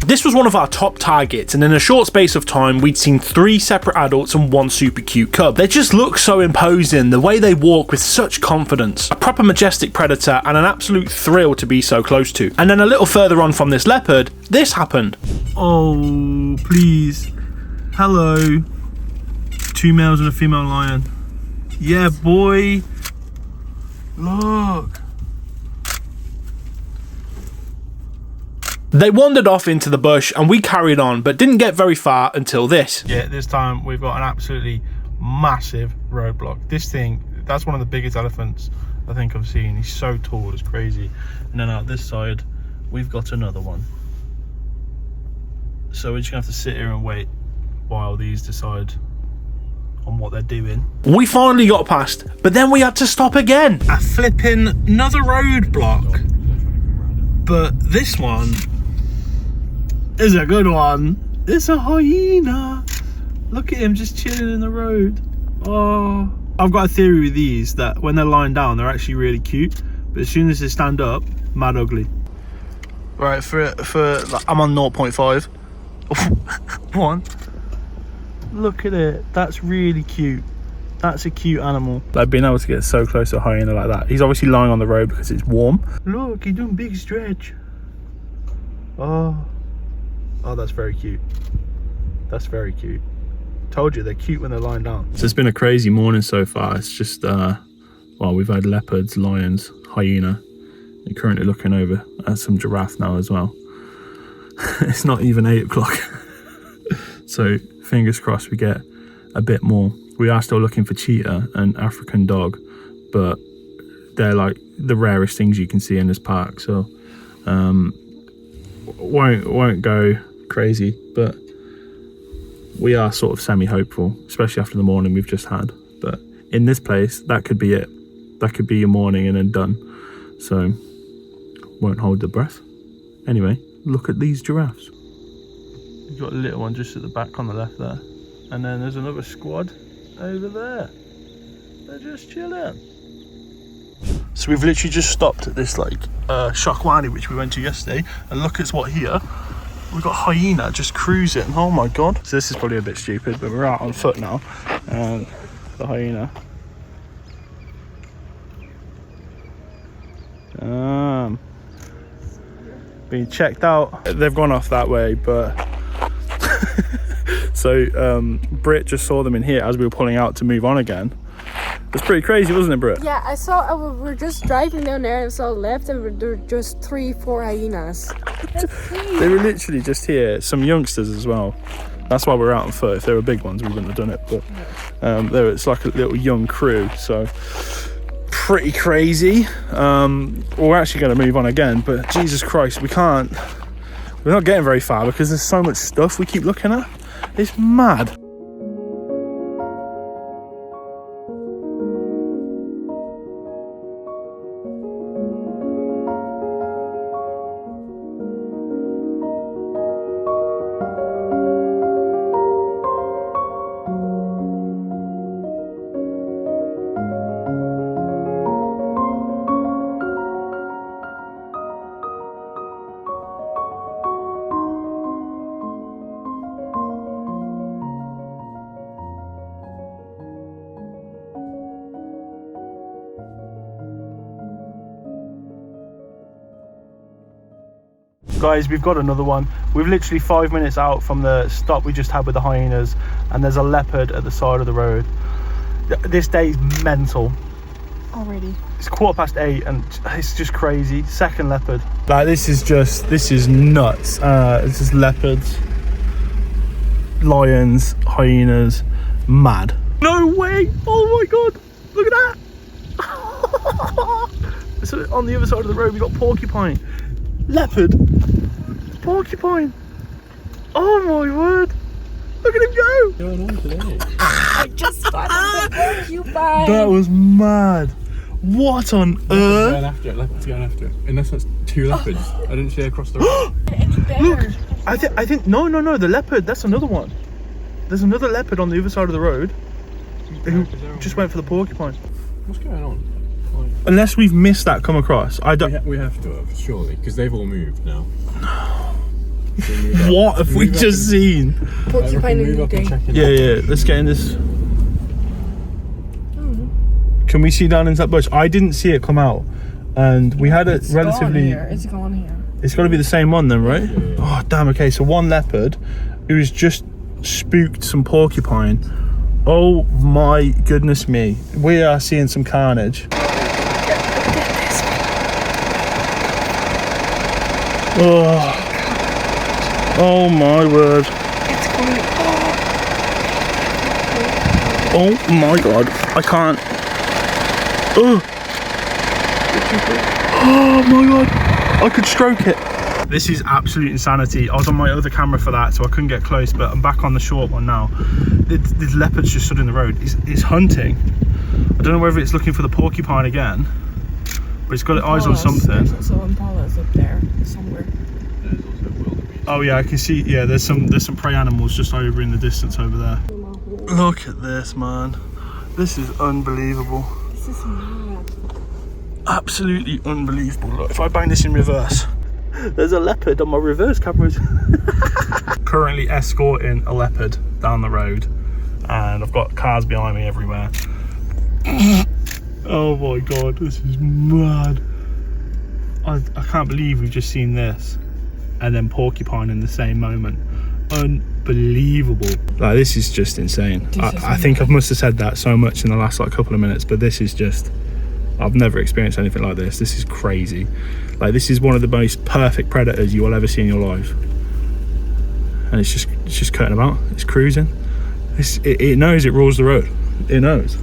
This was one of our top targets, and in a short space of time, we'd seen 3 separate adults and 1 super cute cub. They just look so imposing, the way they walk with such confidence. A proper majestic predator and an absolute thrill to be so close to. And then a little further on from this leopard, this happened. Oh, please. Hello. 2 males and a female lion. Yeah, boy. Look. They wandered off into the bush and we carried on, but didn't get very far until this. Yeah, this time we've got an absolutely massive roadblock. This thing, that's one of the biggest elephants I think I've seen. He's so tall, it's crazy. And then out this side, we've got another one. So we're just gonna have to sit here and wait while these decide on what they're doing. We finally got past, but then we had to stop again. A flipping another roadblock. But this one is a good one. It's a hyena. Look at him just chilling in the road. Oh, I've got a theory with these that when they're lying down, they're actually really cute, but as soon as they stand up, mad ugly. Right, for like, I'm on 0.5. 1. Look at it. That's really cute. That's a cute animal. Like being able to get so close to a hyena like that. He's obviously lying on the road because it's warm. Look, he's doing big stretch. Oh, that's very cute. That's very cute. Told you, they're cute when they're lying down. So it's been a crazy morning so far. It's just, well, we've had leopards, lions, hyena. We're currently looking over at some giraffe now as well. It's not even 8 o'clock. So fingers crossed we get a bit more. We are still looking for cheetah and African dog, but they're like the rarest things you can see in this park. So won't go crazy, but we are sort of semi-hopeful, especially after the morning we've just had. But in this place, that could be it. That could be your morning and then done. So won't hold the breath. Anyway, look at these giraffes. You've got a little one just at the back on the left there, and then there's another squad over there. They're just chilling. So we've literally just stopped at this like Shakwani, which we went to yesterday, and look at what here. We've got hyena just cruising. Oh my god. So this is probably a bit stupid, but we're out on foot now. And the hyena. Being checked out. They've gone off that way, but so Britt just saw them in here as we were pulling out to move on again. It's pretty crazy, wasn't it, Britt? Yeah, I saw, we were just driving down there and saw left and there were just 3-4 hyenas. They were literally just here. Some youngsters as well. That's why we're out on foot. If they were big ones, we wouldn't have done it. But it's like a little young crew, so pretty crazy. We're actually going to move on again, but Jesus Christ, we're not getting very far because there's so much stuff we keep looking at. It's mad. Guys, we've got another one. We're literally 5 minutes out from the stop we just had with the hyenas, and there's a leopard at the side of the road. This day is mental already. It's 8:15 and it's just crazy. Second leopard. Like this is nuts. It's just leopards, lions, hyenas, mad. No way! Oh my god! Look at that! So on the other side of the road we got porcupine, leopard, porcupine. Oh my word! Look at him go! What's going on today? I just spotted the porcupine. That was mad. What on earth? Going after it. Leopard's going after it. Unless that's two leopards. I didn't see across the road. Any better? Look, I think no, the leopard. That's another one. There's another leopard on the other side of the road who just went for the porcupine. What's going on? Unless we've missed that come across, I don't. We have to have, surely, because they've all moved now. What have we just seen? Porcupine in the day. Yeah. Let's get in this. Can we see down into that bush? I didn't see it come out, and we had it relatively. It's gone here. It's got to be the same one then, right? Yeah. Oh damn. Okay, so one leopard who's just spooked some porcupine. Oh my goodness me, we are seeing some carnage. Oh my word. Oh my god, I can't. Oh my god, I could stroke it. This is absolute insanity. I was on my other camera for that, so I couldn't get close, but I'm back on the short one now. This leopard's just stood in the road. It's hunting. I don't know whether it's looking for the porcupine again, but it's got its eyes on something. There's also impalas up there somewhere. Oh yeah, I can see. Yeah, there's some prey animals just over in the distance over there. Look at this, man. This is unbelievable. This is mad. Absolutely unbelievable. Look, if I bang this in reverse, there's a leopard on my reverse cameras. Currently escorting a leopard down the road, and I've got cars behind me everywhere. Oh my god, this is mad. I can't believe we've just seen this and then porcupine in the same moment. Unbelievable. Like, this is just insane. I think I must have said that so much in the last like couple of minutes, but this is just, I've never experienced anything like this. This is crazy. Like, this is one of the most perfect predators you will ever see in your life, and it's just cutting about. It's cruising. It knows it rules the road. It knows.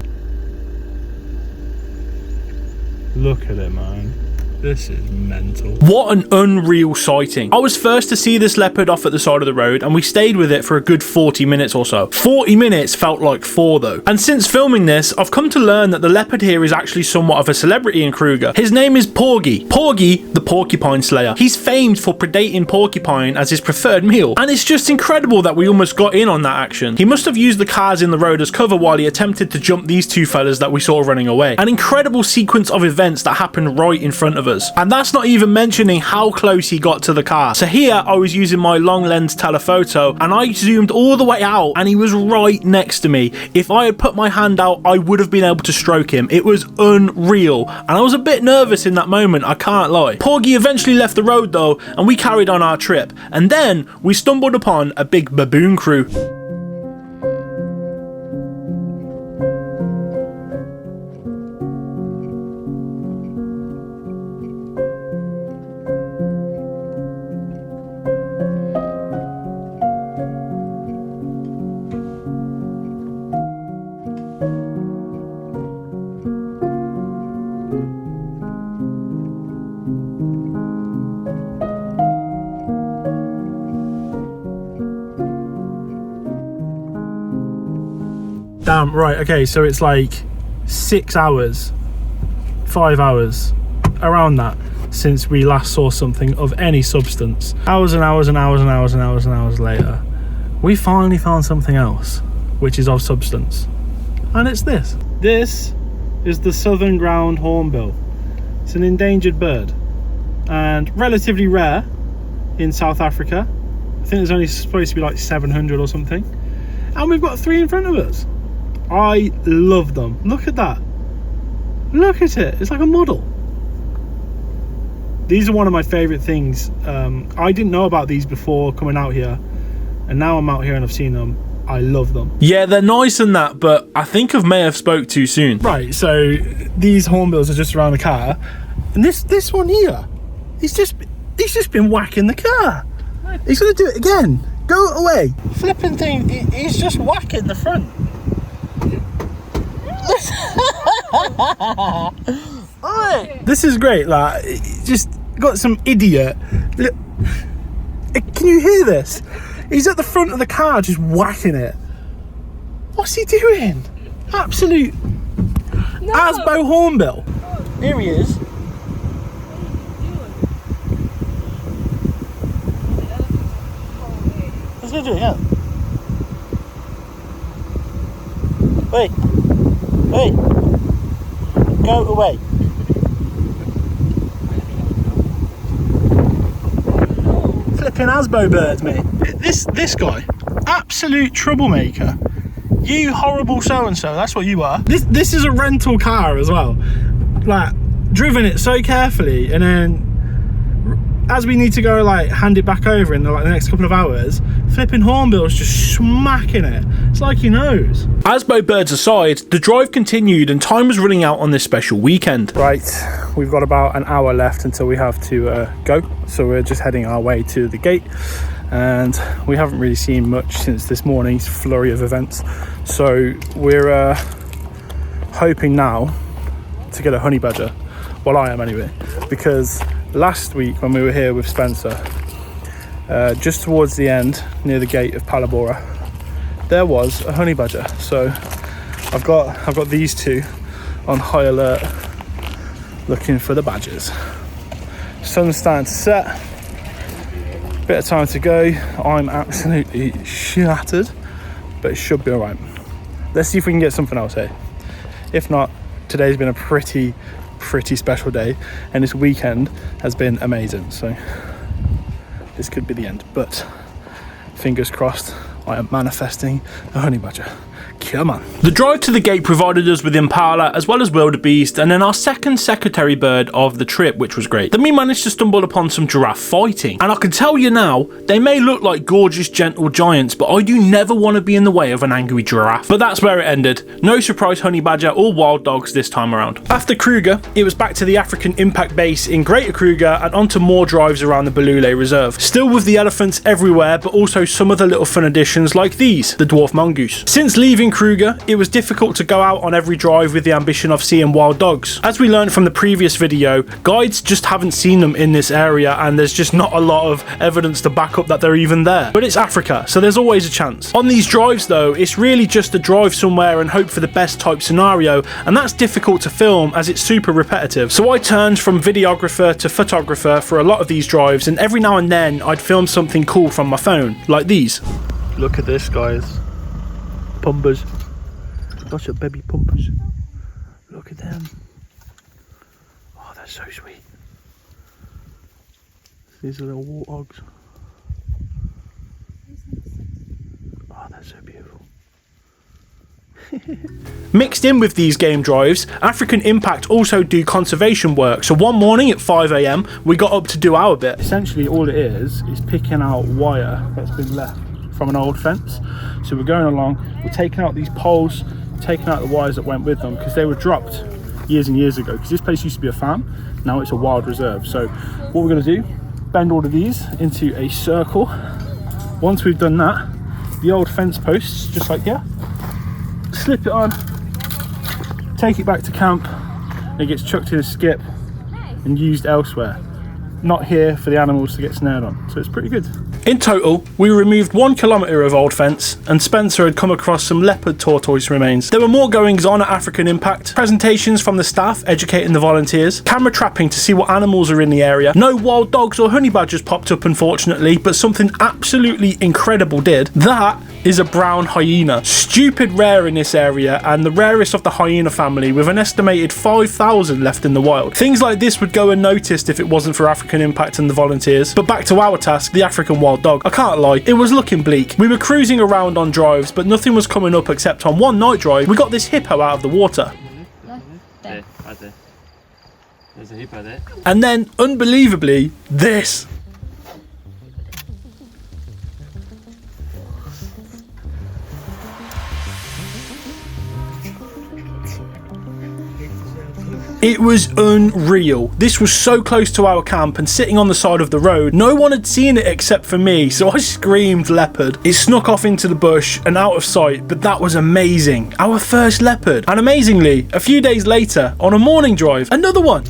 Look at it, man. This is mental. What an unreal sighting. I was first to see this leopard off at the side of the road, and we stayed with it for a good 40 minutes or so. 40 minutes felt like 4 though. And since filming this, I've come to learn that the leopard here is actually somewhat of a celebrity in Kruger. His name is Pory. Pory, the porcupine slayer. He's famed for predating porcupine as his preferred meal. And it's just incredible that we almost got in on that action. He must have used the cars in the road as cover while he attempted to jump these two fellas that we saw running away. An incredible sequence of events that happened right in front of us. And that's not even mentioning how close he got to the car. So here I was using my long lens telephoto, and I zoomed all the way out, and he was right next to me. If I had put my hand out, I would have been able to stroke him. It was unreal, and I was a bit nervous in that moment, I can't lie. Porgy eventually left the road though, and we carried on our trip, and then we stumbled upon a big baboon crew. Damn, right, okay, so it's like 6 hours, 5 hours, around that, since we last saw something of any substance. Hours and hours and hours and hours and hours and hours later, we finally found something else, which is of substance. And it's this. This is the southern ground hornbill. It's an endangered bird, and relatively rare in South Africa. I think there's only supposed to be like 700 or something. And we've got 3 in front of us. I love them. Look at that. Look at it. It's like a model. These are one of my favorite things. I didn't know about these before coming out here, and now I'm out here and I've seen them. I love them. Yeah, they're nice and that, but I think I may have spoke too soon. Right, so these hornbills are just around the car, and this one here, he's just been whacking the car. He's gonna do it again. Go away. Flipping thing, he's just whacking the front. This is great. Like, just got some idiot. Look, can you hear this? He's at the front of the car just whacking it. What's he doing? Absolute Asbo Hornbill. Here he is. Let's go do it, yeah. Wait. Wait. Go away. Flipping Asbo birds, mate. This guy, absolute troublemaker. You horrible so-and-so, that's what you are. This is a rental car as well. Like, driven it so carefully, and then as we need to go like hand it back over in the next couple of hours, flipping Hornbill's just smacking it. It's like he knows. Asbo birds aside, the drive continued and time was running out on this special weekend. Right, we've got about an hour left until we have to go, so we're just heading our way to the gate, and we haven't really seen much since this morning's flurry of events, so we're hoping now to get a honey badger. Well, I am anyway, because last week when we were here with Spencer, just towards the end near the gate of Palabora, there was a honey badger. So I've got these two on high alert looking for the badgers. Sun's starting to set, bit of time to go. I'm absolutely shattered, but it should be all right. Let's see if we can get something else here. If not, today's been a pretty special day, and this weekend has been amazing, so this could be the end, but fingers crossed. I am manifesting a honey badger. Come on. The drive to the gate provided us with impala as well as wildebeest, and then our second secretary bird of the trip, which was great. Then we managed to stumble upon some giraffe fighting, and I can tell you now, they may look like gorgeous gentle giants, but I do never want to be in the way of an angry giraffe. But that's where it ended. No surprise honey badger or wild dogs this time around. After Kruger, it was back to the African Impact base in Greater Kruger and onto more drives around the Balule Reserve. Still with the elephants everywhere, but also some other little fun additions like these, the dwarf mongoose. Since leaving Kruger, it was difficult to go out on every drive with the ambition of seeing wild dogs. As we learned from the previous video, guides just haven't seen them in this area, and there's just not a lot of evidence to back up that they're even there. But it's Africa, so there's always a chance. On these drives though, it's really just to drive somewhere and hope for the best type scenario, and that's difficult to film as it's super repetitive. So I turned from videographer to photographer for a lot of these drives, and every now and then I'd film something cool from my phone, like these. Look at this, guys. Pumbas. Lots of baby pumpers. Look at them. Oh, they're so sweet. These are little warthogs. Oh, they're so beautiful. Mixed in with these game drives, African Impact also do conservation work, so one morning at 5 AM we got up to do our bit. Essentially all it is picking out wire that's been left from an old fence. So we're going along, we're taking out these poles, taking out the wires that went with them, because they were dropped years and years ago, because this place used to be a farm, now it's a wild reserve. So what we're going to do, bend all of these into a circle. Once we've done that, the old fence posts, just like here, slip it on, take it back to camp, and it gets chucked in a skip and used elsewhere, not here for the animals to get snared on. So it's pretty good. In total, we removed 1 kilometre of old fence, and Spencer had come across some leopard tortoise remains. There were more goings on at African Impact, presentations from the staff educating the volunteers, camera trapping to see what animals are in the area. No wild dogs or honey badgers popped up unfortunately, but something absolutely incredible did. That is a brown hyena. Stupid rare in this area, and the rarest of the hyena family, with an estimated 5,000 left in the wild. Things like this would go unnoticed if it wasn't for African Impact and the volunteers. But back to our task, the African wild dog. I can't lie, it was looking bleak. We were cruising around on drives, but nothing was coming up except on one night drive, we got this hippo out of the water. There, right there. There's a hippo there. And then, unbelievably, this. It was unreal. This was so close to our camp and sitting on the side of the road. No one had seen it except for me, so I screamed leopard. It snuck off into the bush and out of sight, but that was amazing. Our first leopard. And amazingly, a few days later, on a morning drive, another one.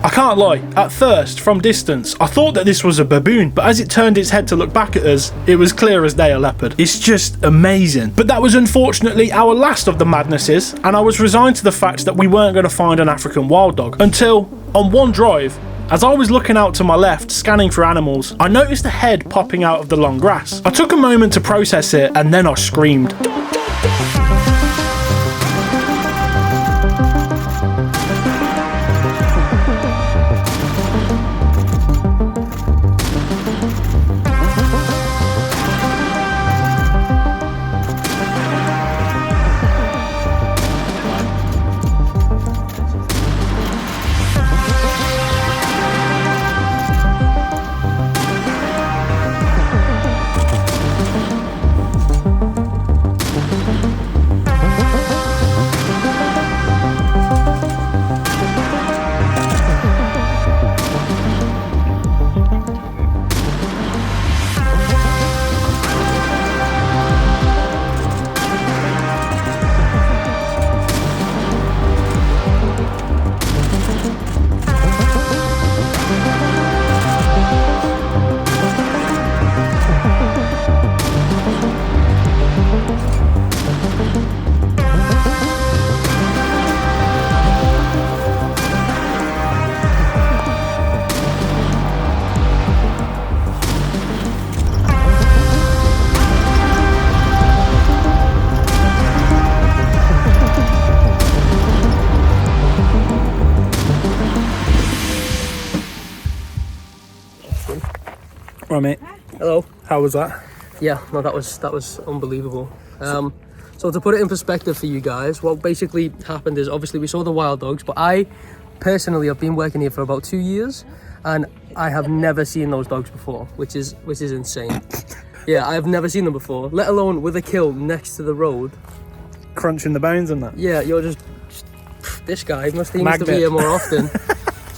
I can't lie, at first, from distance, I thought that this was a baboon, but as it turned its head to look back at us, it was clear as day a leopard. It's just amazing. But that was unfortunately our last of the madnesses, and I was resigned to the fact that we weren't going to find an African wild dog, until, on one drive, as I was looking out to my left, scanning for animals, I noticed a head popping out of the long grass. I took a moment to process it, and then I screamed. Right, mate. Hello. How was that? Yeah, no, that was unbelievable. So to put it in perspective for you guys, what basically happened is obviously we saw the wild dogs, but I personally have been working here for about 2 years, and I have never seen those dogs before, which is insane. Yeah, I have never seen them before, let alone with a kill next to the road. Crunching the bones and that. Yeah, you're just this guy must need to be here more often.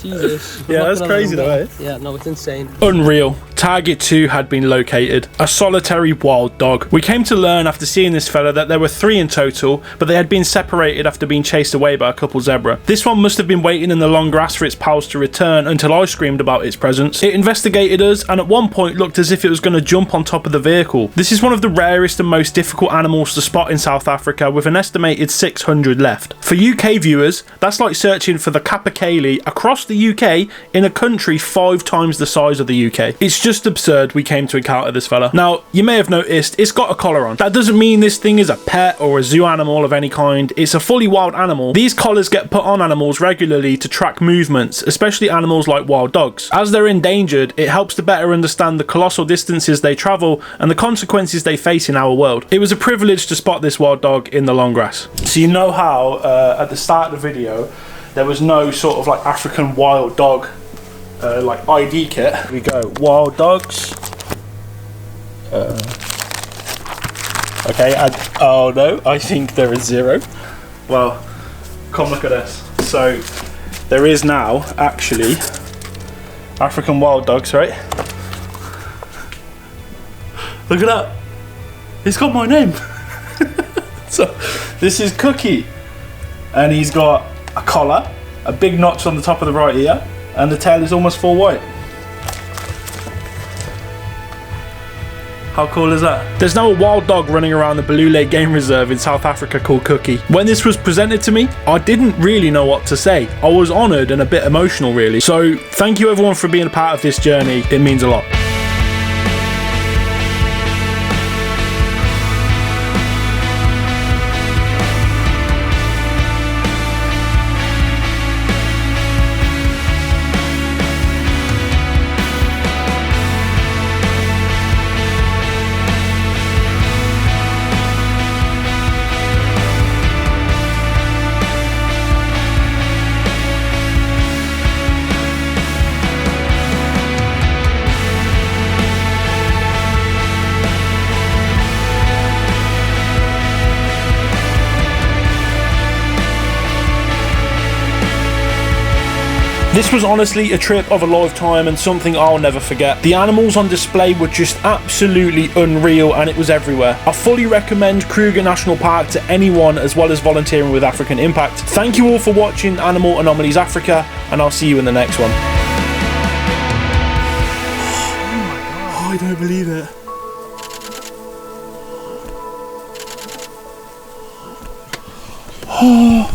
Jesus. Yeah, that's crazy though, eh? Yeah, no, it's insane. Unreal. Target 2 had been located. A solitary wild dog. We came to learn after seeing this fella that there were 3 in total, but they had been separated after being chased away by a couple zebra. This one must have been waiting in the long grass for its pals to return until I screamed about its presence. It investigated us and at one point looked as if it was going to jump on top of the vehicle. This is one of the rarest and most difficult animals to spot in South Africa, with an estimated 600 left. For UK viewers, that's like searching for the capercaillie across the UK in a country 5 times the size of the UK. It's just absurd we came to encounter this fella. Now, you may have noticed it's got a collar on. That doesn't mean this thing is a pet or a zoo animal of any kind. It's a fully wild animal. These collars get put on animals regularly to track movements, especially animals like wild dogs. As they're endangered, it helps to better understand the colossal distances they travel and the consequences they face in our world. It was a privilege to spot this wild dog in the long grass. So you know how at the start of the video there was no sort of like African wild dog like ID kit. Here we go, wild dogs. Okay, oh no, I think there is 0. Well, come look at this. So there is now actually African wild dogs, right? Look at that. It's got my name. So this is Cookie, and he's got a collar, a big notch on the top of the right ear, and the tail is almost full white. How cool is that? There's now a wild dog running around the Balule Game Reserve in South Africa called Cookie. When this was presented to me, I didn't really know what to say. I was honoured and a bit emotional really. So thank you everyone for being a part of this journey. It means a lot. This was honestly a trip of a lifetime and something I'll never forget. The animals on display were just absolutely unreal and it was everywhere. I fully recommend Kruger National Park to anyone, as well as volunteering with African Impact. Thank you all for watching Animal Anomalies Africa, and I'll see you in the next one. Oh, I don't believe it.